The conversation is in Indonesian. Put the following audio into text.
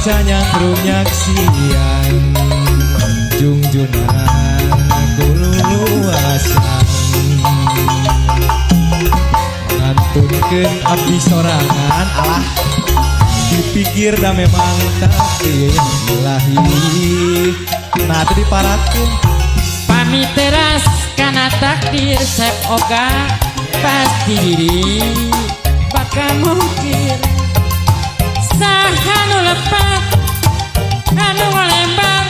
Bacanya kerunyak siang Jungjunan kululuasan Ngantunkeun abdi sorangan alah dipikir dah memang takdir ilahi. Nah tadi paratkeun pamit teras kana takdir sep oga pasti diri bakal mungkin saha nu lepat anu ngalembang